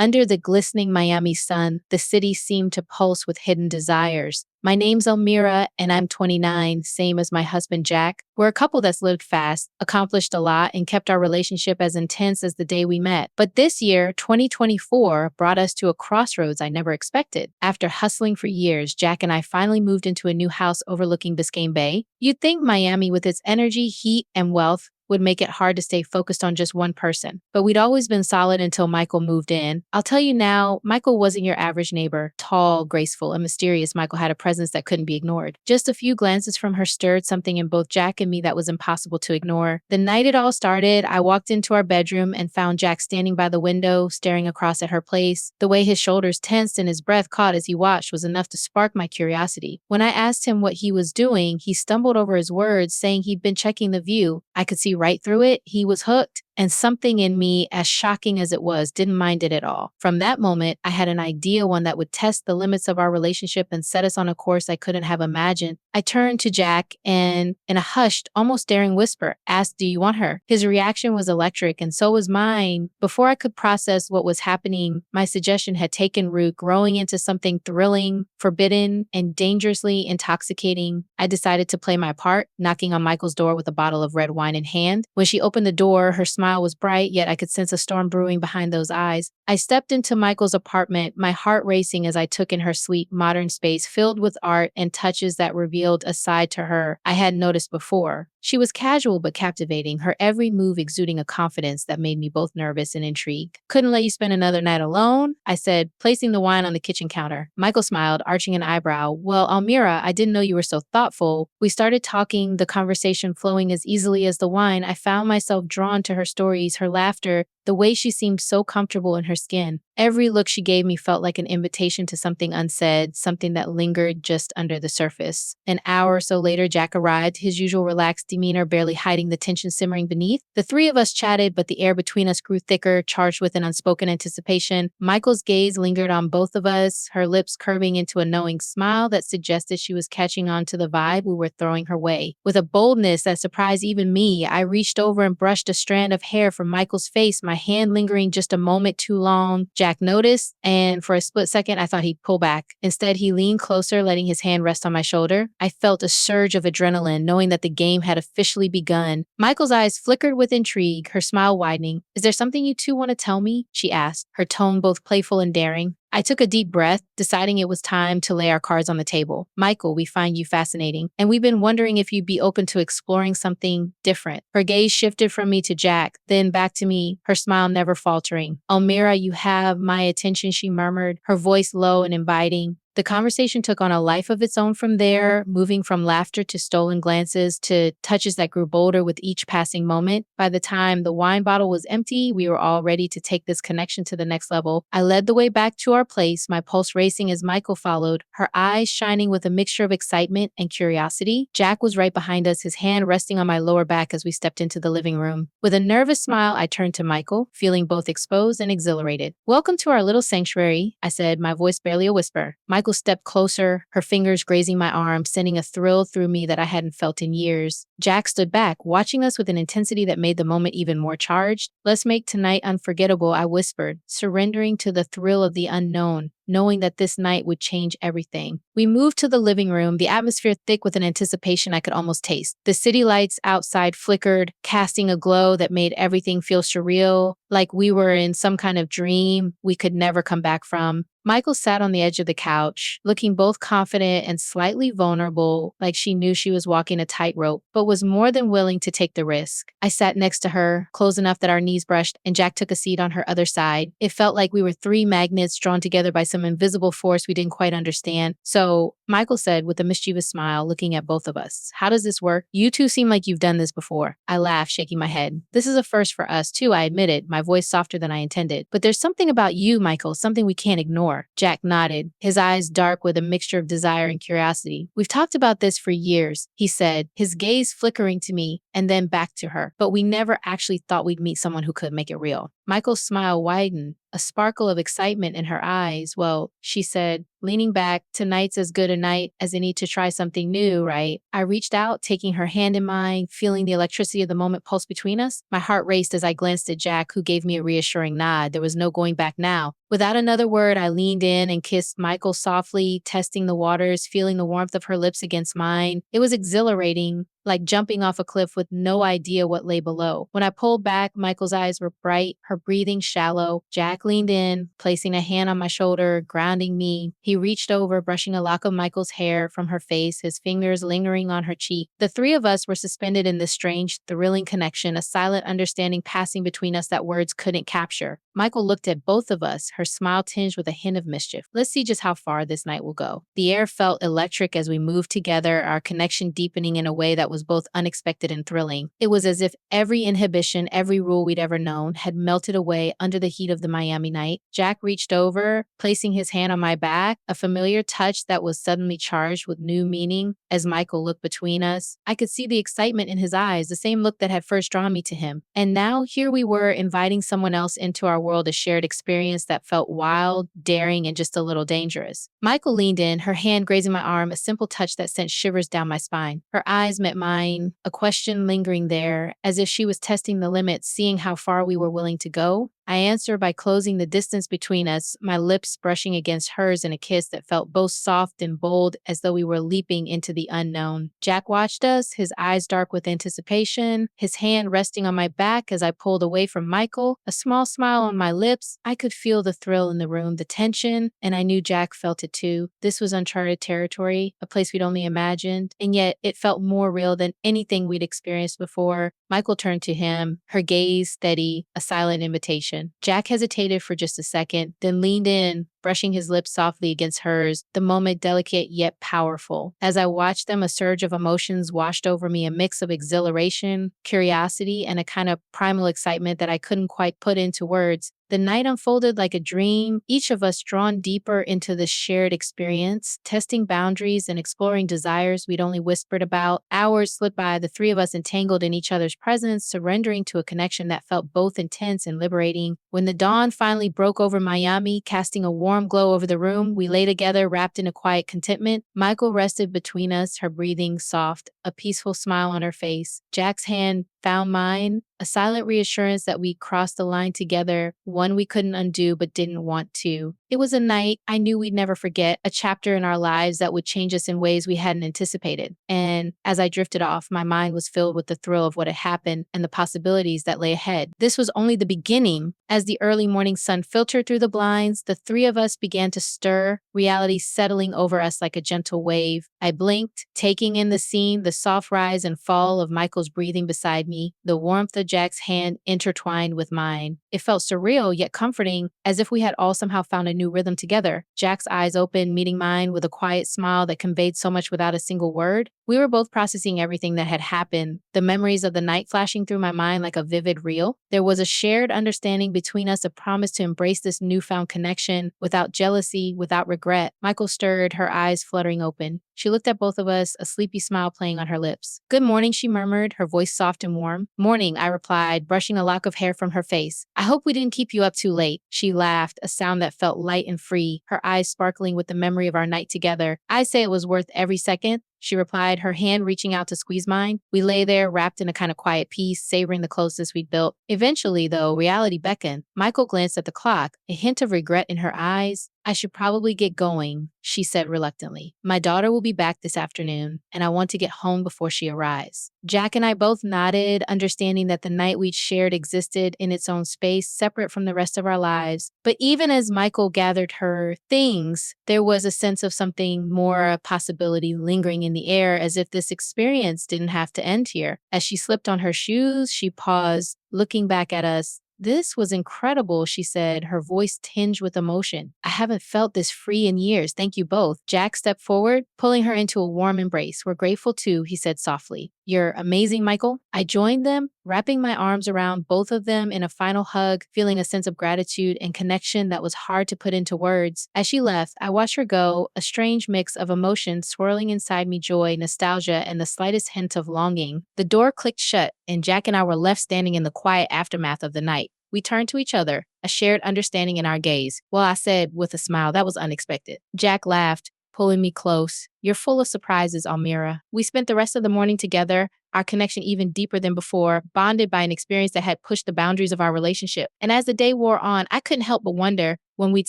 Under the glistening Miami sun, the city seemed to pulse with hidden desires. My name's Elmira, and I'm 29, same as my husband Jack. We're a couple that's lived fast, accomplished a lot, and kept our relationship as intense as the day we met. But this year, 2024, brought us to a crossroads I never expected. After hustling for years, Jack and I finally moved into a new house overlooking Biscayne Bay. You'd think Miami, with its energy, heat, and wealth, would make it hard to stay focused on just one person. But we'd always been solid until Michael moved in. I'll tell you now, Michael wasn't your average neighbor. Tall, graceful, and mysterious, Michael had a presence that couldn't be ignored. Just a few glances from her stirred something in both Jack and me that was impossible to ignore. The night it all started, I walked into our bedroom and found Jack standing by the window, staring across at her place. The way his shoulders tensed and his breath caught as he watched was enough to spark my curiosity. When I asked him what he was doing, he stumbled over his words, saying he'd been checking the view. I could see right through it. He was hooked. And something in me, as shocking as it was, didn't mind it at all. From that moment, I had an idea, one that would test the limits of our relationship and set us on a course I couldn't have imagined. I turned to Jack and, in a hushed, almost daring whisper, asked, "Do you want her?" His reaction was electric, and so was mine. Before I could process what was happening, my suggestion had taken root, growing into something thrilling, forbidden, and dangerously intoxicating. I decided to play my part, knocking on Michael's door with a bottle of red wine in hand. When she opened the door, her smile was bright, yet I could sense a storm brewing behind those eyes. I stepped into Michael's apartment, my heart racing as I took in her sweet, modern space filled with art and touches that revealed a side to her I hadn't noticed before. She was casual but captivating, her every move exuding a confidence that made me both nervous and intrigued. "Couldn't let you spend another night alone?" I said, placing the wine on the kitchen counter. Michael smiled, arching an eyebrow. "Well, Almira, I didn't know you were so thoughtful." We started talking, the conversation flowing as easily as the wine. I found myself drawn to her stories, her laughter, the way she seemed so comfortable in her skin. Every look she gave me felt like an invitation to something unsaid, something that lingered just under the surface. An hour or so later, Jack arrived, his usual relaxed demeanor barely hiding the tension simmering beneath. The three of us chatted, but the air between us grew thicker, charged with an unspoken anticipation. Michael's gaze lingered on both of us, her lips curving into a knowing smile that suggested she was catching on to the vibe we were throwing her way. With a boldness that surprised even me, I reached over and brushed a strand of hair from Michael's face, my hand lingering just a moment too long. Jack noticed, and for a split second, I thought he'd pull back. Instead, he leaned closer, letting his hand rest on my shoulder. I felt a surge of adrenaline, knowing that the game had officially begun. Michael's eyes flickered with intrigue, her smile widening. "Is there something you two want to tell me?" she asked, her tone both playful and daring. I took a deep breath, deciding it was time to lay our cards on the table. "Michael, we find you fascinating, and we've been wondering if you'd be open to exploring something different." Her gaze shifted from me to Jack, then back to me, her smile never faltering. "Almira, you have my attention," she murmured, her voice low and inviting. The conversation took on a life of its own from there, moving from laughter to stolen glances to touches that grew bolder with each passing moment. By the time the wine bottle was empty, we were all ready to take this connection to the next level. I led the way back to our place, my pulse racing as Michael followed, her eyes shining with a mixture of excitement and curiosity. Jack was right behind us, his hand resting on my lower back as we stepped into the living room. With a nervous smile, I turned to Michael, feeling both exposed and exhilarated. "Welcome to our little sanctuary," I said, my voice barely a whisper. Michael stepped closer, her fingers grazing my arm, sending a thrill through me that I hadn't felt in years. Jack stood back, watching us with an intensity that made the moment even more charged. "Let's make tonight unforgettable," I whispered, surrendering to the thrill of the unknown, knowing that this night would change everything. We moved to the living room, the atmosphere thick with an anticipation I could almost taste. The city lights outside flickered, casting a glow that made everything feel surreal, like we were in some kind of dream we could never come back from. Michael sat on the edge of the couch, looking both confident and slightly vulnerable, like she knew she was walking a tightrope, but was more than willing to take the risk. I sat next to her, close enough that our knees brushed, and Jack took a seat on her other side. It felt like we were three magnets drawn together by some invisible force we didn't quite understand. "So," Michael said with a mischievous smile, looking at both of us, "how does this work? You two seem like you've done this before." I laughed, shaking my head. "This is a first for us, too," I admitted, my voice softer than I intended. "But there's something about you, Michael, something we can't ignore." Jack nodded, his eyes dark with a mixture of desire and curiosity. "We've talked about this for years," he said, his gaze flickering to me and then back to her. "But we never actually thought we'd meet someone who could make it real." Michael's smile widened, a sparkle of excitement in her eyes. "Well," she said, leaning back, "tonight's as good a night as any to try something new, right?" I reached out, taking her hand in mine, feeling the electricity of the moment pulse between us. My heart raced as I glanced at Jack, who gave me a reassuring nod. There was no going back now. Without another word, I leaned in and kissed Michael softly, testing the waters, feeling the warmth of her lips against mine. It was exhilarating, like jumping off a cliff with no idea what lay below. When I pulled back, Michael's eyes were bright, her breathing shallow. Jack leaned in, placing a hand on my shoulder, grounding me. He reached over, brushing a lock of Michael's hair from her face, his fingers lingering on her cheek. The three of us were suspended in this strange, thrilling connection, a silent understanding passing between us that words couldn't capture. Michael looked at both of us, her smile tinged with a hint of mischief. Let's see just how far this night will go. The air felt electric as we moved together, our connection deepening in a way that was both unexpected and thrilling. It was as if every inhibition, every rule we'd ever known had melted away under the heat of the Miami night. Jack reached over, placing his hand on my back, a familiar touch that was suddenly charged with new meaning. As Michael looked between us, I could see the excitement in his eyes, the same look that had first drawn me to him. And now here we were inviting someone else into our world, a shared experience that felt wild, daring, and just a little dangerous. Michael leaned in, her hand grazing my arm, a simple touch that sent shivers down my spine. Her eyes met mine, a question lingering there, as if she was testing the limits, seeing how far we were willing to go. I answered by closing the distance between us, my lips brushing against hers in a kiss that felt both soft and bold, as though we were leaping into the unknown. Jack watched us, his eyes dark with anticipation, his hand resting on my back as I pulled away from Michael, a small smile on my lips. I could feel the thrill in the room, the tension, and I knew Jack felt it too. This was uncharted territory, a place we'd only imagined, and yet it felt more real than anything we'd experienced before. Michael turned to him, her gaze steady, a silent invitation. Jack hesitated for just a second, then leaned in, brushing his lips softly against hers, the moment delicate yet powerful. As I watched them, a surge of emotions washed over me, a mix of exhilaration, curiosity, and a kind of primal excitement that I couldn't quite put into words. The night unfolded like a dream, each of us drawn deeper into the shared experience, testing boundaries and exploring desires we'd only whispered about. Hours slipped by, the three of us entangled in each other's presence, surrendering to a connection that felt both intense and liberating. When the dawn finally broke over Miami, casting a warm glow over the room, we lay together, wrapped in a quiet contentment. Michael rested between us, her breathing soft, a peaceful smile on her face. Jack's hand found mine, a silent reassurance that we crossed the line together, one we couldn't undo but didn't want to. It was a night I knew we'd never forget, a chapter in our lives that would change us in ways we hadn't anticipated. And as I drifted off, my mind was filled with the thrill of what had happened and the possibilities that lay ahead. This was only the beginning. As the early morning sun filtered through the blinds, the three of us began to stir, reality settling over us like a gentle wave. I blinked, taking in the scene, the soft rise and fall of Michael's breathing beside me, the warmth of Jack's hand intertwined with mine. It felt surreal yet comforting, as if we had all somehow found a new rhythm together. Jack's eyes opened, meeting mine with a quiet smile that conveyed so much without a single word. We were both processing everything that had happened, the memories of the night flashing through my mind like a vivid reel. There was a shared understanding between us, a promise to embrace this newfound connection without jealousy, without regret. Michael stirred, her eyes fluttering open. She looked at both of us, a sleepy smile playing on her lips. "Good morning," she murmured, her voice soft and warm. "Morning," I replied, brushing a lock of hair from her face. "I hope we didn't keep you up too late." She laughed, a sound that felt light and free, her eyes sparkling with the memory of our night together. "I say it was worth every second," she replied, her hand reaching out to squeeze mine. We lay there, wrapped in a kind of quiet peace, savoring the closeness we'd built. Eventually, though, reality beckoned. Michael glanced at the clock, a hint of regret in her eyes. "I should probably get going," she said reluctantly. "My daughter will be back this afternoon, and I want to get home before she arrives." Jack and I both nodded, understanding that the night we'd shared existed in its own space, separate from the rest of our lives. But even as Michael gathered her things, there was a sense of something more, a possibility lingering in the air, as if this experience didn't have to end here. As she slipped on her shoes, she paused, looking back at us. "This was incredible," she said, her voice tinged with emotion. "I haven't felt this free in years. Thank you both." Jack stepped forward, pulling her into a warm embrace. "We're grateful too," he said softly. "You're amazing, Michael." I joined them, wrapping my arms around both of them in a final hug, feeling a sense of gratitude and connection that was hard to put into words. As she left, I watched her go, a strange mix of emotions swirling inside me, joy, nostalgia, and the slightest hint of longing. The door clicked shut, and Jack and I were left standing in the quiet aftermath of the night. We turned to each other, a shared understanding in our gaze. "Well," I said with a smile, "that was unexpected." Jack laughed, pulling me close. "You're full of surprises, Almira." We spent the rest of the morning together, our connection even deeper than before, bonded by an experience that had pushed the boundaries of our relationship. And as the day wore on, I couldn't help but wonder, when we'd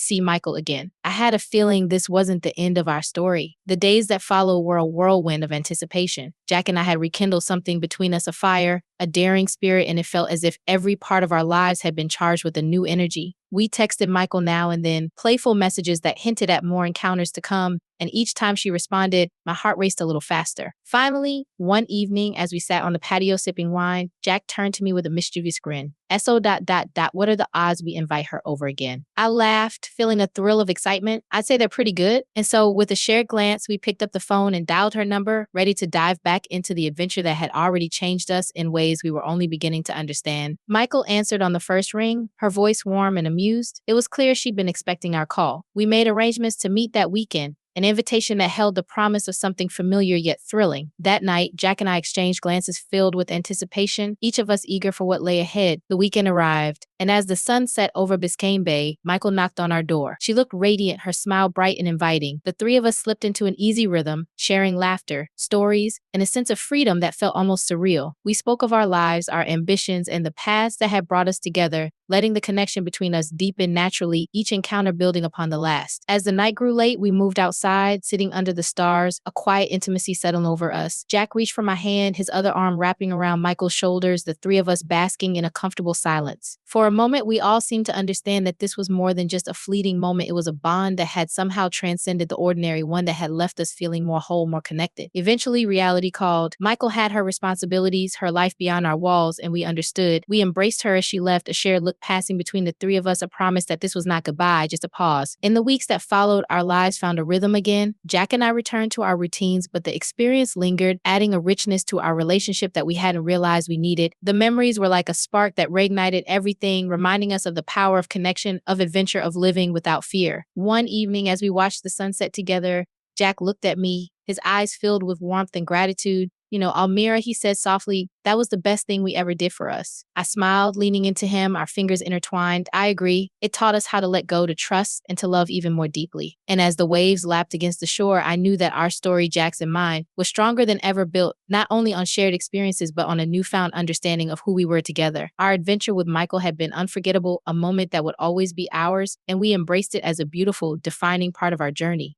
see Michael again. I had a feeling this wasn't the end of our story. The days that followed were a whirlwind of anticipation. Jack and I had rekindled something between us, a fire, a daring spirit, and it felt as if every part of our lives had been charged with a new energy. We texted Michael now and then, playful messages that hinted at more encounters to come, and each time she responded, my heart raced a little faster. Finally, one evening, as we sat on the patio sipping wine, Jack turned to me with a mischievous grin. "So what are the odds we invite her over again?" I laughed, feeling a thrill of excitement. I'd say they're pretty good. And so with a shared glance, we picked up the phone and dialed her number, ready to dive back into the adventure that had already changed us in ways we were only beginning to understand. Michael answered on the first ring, her voice warm and amused. It was clear she'd been expecting our call. We made arrangements to meet that weekend, an invitation that held the promise of something familiar yet thrilling. That night, Jack and I exchanged glances filled with anticipation, each of us eager for what lay ahead. The weekend arrived, and as the sun set over Biscayne Bay, Michael knocked on our door. She looked radiant, her smile bright and inviting. The three of us slipped into an easy rhythm, sharing laughter, stories, and a sense of freedom that felt almost surreal. We spoke of our lives, our ambitions, and the paths that had brought us together, letting the connection between us deepen naturally, each encounter building upon the last. As the night grew late, we moved outside, sitting under the stars, a quiet intimacy settling over us. Jack reached for my hand, his other arm wrapping around Michael's shoulders, the three of us basking in a comfortable silence. For a moment, we all seemed to understand that this was more than just a fleeting moment. It was a bond that had somehow transcended the ordinary, one that had left us feeling more whole, more connected. Eventually, reality called. Michael had her responsibilities, her life beyond our walls, and we understood. We embraced her as she left, a shared look passing between the three of us, a promise that this was not goodbye, just a pause. In the weeks that followed, our lives found a rhythm again. Jack and I returned to our routines, but the experience lingered, adding a richness to our relationship that we hadn't realized we needed. The memories were like a spark that reignited everything, reminding us of the power of connection, of adventure, of living without fear. One evening, as we watched the sunset together, Jack looked at me, his eyes filled with warmth and gratitude. Almira, he said softly, that was the best thing we ever did for us. I smiled, leaning into him, our fingers intertwined. I agree. It taught us how to let go, to trust, and to love even more deeply. And as the waves lapped against the shore, I knew that our story, Jack's and mine, was stronger than ever, built not only on shared experiences, but on a newfound understanding of who we were together. Our adventure with Michael had been unforgettable, a moment that would always be ours, and we embraced it as a beautiful, defining part of our journey.